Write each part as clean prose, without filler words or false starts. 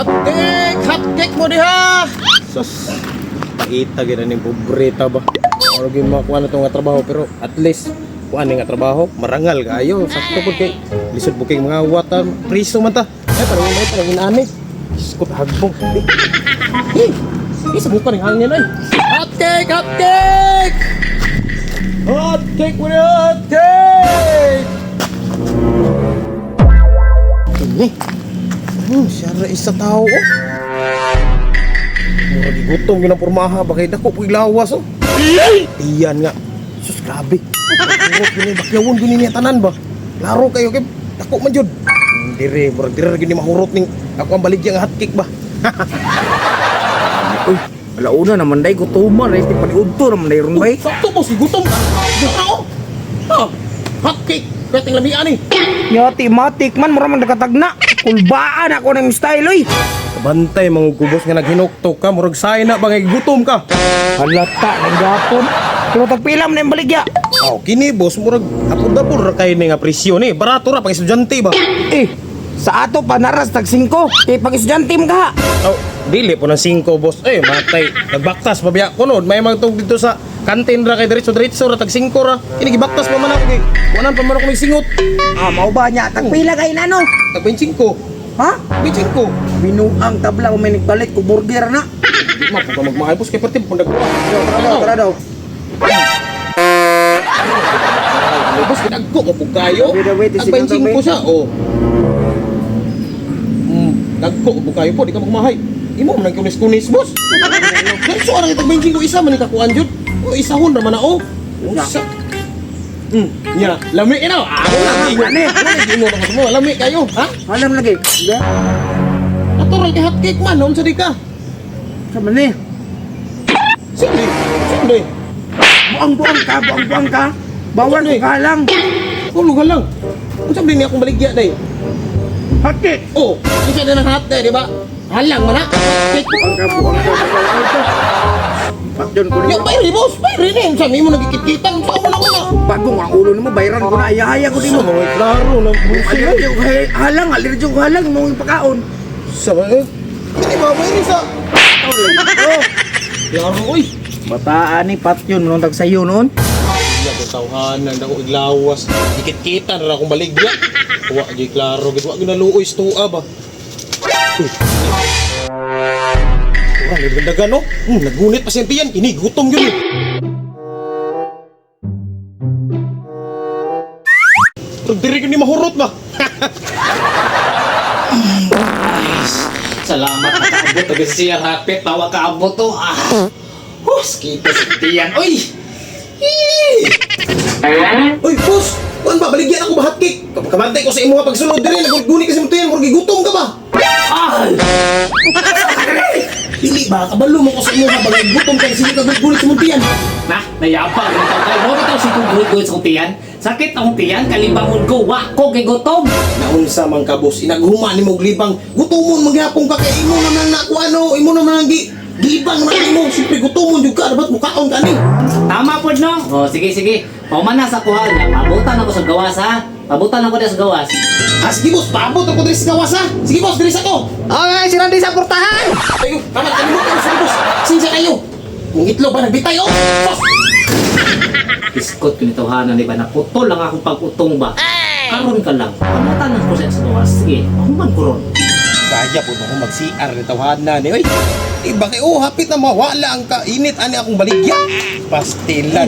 Hotcake mo diha. Sus. Pakita gina ning pobreta ba. Ano gyud makuha na to nga trabaho pero at least kuan nga trabaho marangal kayo. Sakto pud kay lisod po kay mga watan priso man ta. Ay parang inani. Iskot hagbong. Isa buka ning hangin ay. Hotcake. Hotcake mo diha, hotcake. Siyara isa tao oh. Mura gigutom yun ang pormaha. Bakay dako po ilawas oh. Iyan nga. Sus grabe. Bakyawon gini niya tanan ba. Laro kayo kay dako man jud. Dire gini mahurot ning ako ang baligya nga hotcake ba. Uy, alauna naman day gutuman. Ay paniudto naman day ron bay. Sakto mo si gutom ka. Ano? Ha? Hotcake. Kating lamian ni. Yati matik man mura man nakatagna. Kulbaan ako ng style oy. Bantay mga kubos nga naghinuktok ka. Murag say na bangay gutom ka. Halata ng gapon. Pero tagpilam na yung baligya. Oh, kini boss murag apod-apod ra kay nga presyo ni. Barato ra pang estudyante ba? Eh, sa ato panaras tag 5. Kay pag estudyante mo ka. Oh, dili po ng 5 boss. Eh, matay. Nagbaktas pa biya kuno. May magtug dito sa kantin ra kay diretso ra tag 5 ra. Kini gibaktas pa man ako kay. Wanan pa man ako may singot. Ah, mao ba niya tagpila kay nano? Tag 25. Ha? 25. Binuang tabla may nagpalit ko burger na. Di man pa magmahal boss kay perti po nagbuwa. Tara daw. Boss kinagko mo pug kayo. Wait, Tag 25 siya. Oh. Nagko mo kayo po di ka magmahay. Imo man kunis-kunis boss. Ganso ara tag 25 isa man ni kakuan jud. O isahon ra man na oh. Usa. Nya, lami ina. Ako lami. Ano mo ba mo? Lami kayo, ha? Alam lagi. Diba? Natural kay hotcake man, noon sa di ka. Sama ni. Sindi. Buang ka. Bawal ko ka lang. Kulugan lang. Kung sabi niya akong baligya day. Hati. Oh, isa din ang hot day, di ba? Halang man na. Hotcake. Buang ka. Patyon ko Yo, ni. bayri boss, bayri ni. Sabi mo nagkikita, sa mo na ko na. Bagong ang ulo nimo bayaran ko na ayahaya ko Sa dimo. mga klaro ng busi. Alergy ko halang mo yung pagkaon. Sa mga hindi ba bayri sa. Oh. Yaro oy. Bataan ni Patyon nung tagsayo noon. Iya ko tawhanan ako iglawas. Dikit-kita na akong baligya. Wa di klaro gid wa ginaluoy stuwa ba. Wala nagdandagan no. Nagunit pa sentiyan kini gutom yun. Pero diri ni mahurot ba. Salamat nakaabot na siya rapit tawa kaabot to. Kita sentiyan. Uy! Uy, boss! Kuan ba? Baligyan ako ba hotcake? Kabantay ko sa imo nga pagsulod diri, naguni kasi mo tiyan, murag gutom ka ba? Ay! Dili ba? Kabalo mo ko sa imo nga bagay gutom kay sige ka guni sa muntiyan. Na, nayapang ng tao kayo. Mo bitaw si gulit sa kutiyan. Sakit ang kutiyan, kalibangon ko, wako kay gutom. Naunsa man ka, boss? Inaghuma ni mo glibang. Gutomon maghapon ka kay imo naman na kuano, imo naman gilibang naman imo. Siyempre gutomon jud ka, dapat mukaon ka ni. Tama po, no? O, sige. Pauman na sa kuha niya. Pabutan ako sa gawas, ha? Pabutan ako na sa gawas. Sige boss, paabot ako diri sa gawas ha. Sige boss, diri sa ko. Okay, sila di sa portahan. Ayo, tama kalimutan sa boss. Sinsa kayo? Kung itlog ba nagbitay oh? Boss! Iskot ko nitohanan, di ba? Naputol lang akong pag-utong ba? Karon ka lang. Pamutan ko sa gawas. Sige, pahuman ko ron. Kaya po ako mag-CR ni tawhanan ni. Oy, iba kay hapit na mawala ang kainit ani akong baligya. Pastilan.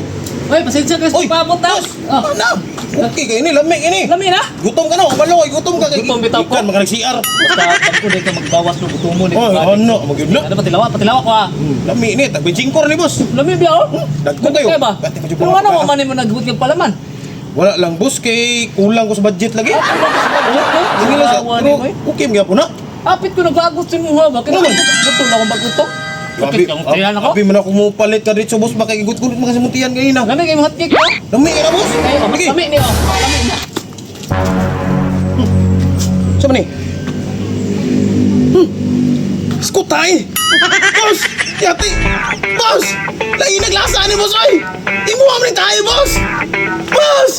Oy, pasensya ka sa pabot daw. Ano? Okay kay ini lamig ini. Lami na. Gutom ka na, baloy, gutom ka kay. Gutom bitaw ko. Ikan maka nag-CR. Basta pag ko dito magbawas ng gutomon Oh, ano, magyud na. Ano patilawa ko ha. Lami ni, tag 25 ni boss. Lami biya oh. Dagko kayo. ba? Dati pa jud Kung mga ano pala. man mo naghugot kag palaman. Wala lang boss kay kulang ko sa budget lagi. Sige lang sa. Pero okay mga po na. Apit ko nagagos sa mga ba. Kaya gutom lang akong maggutom. Grabe, Sakit kang tiyan ako. grabe man ako mo palit ka dito boss, makikigutot mga samutian kanina. Lami kayo hot cake ko. Lami ka na boss. Ay, Sige. lami ni oh. Lami na. Sama ni? Skutay! Boss! Yati! Boss! Lain naglasa ni boss ay! Imuha mo rin tayo boss! Boss!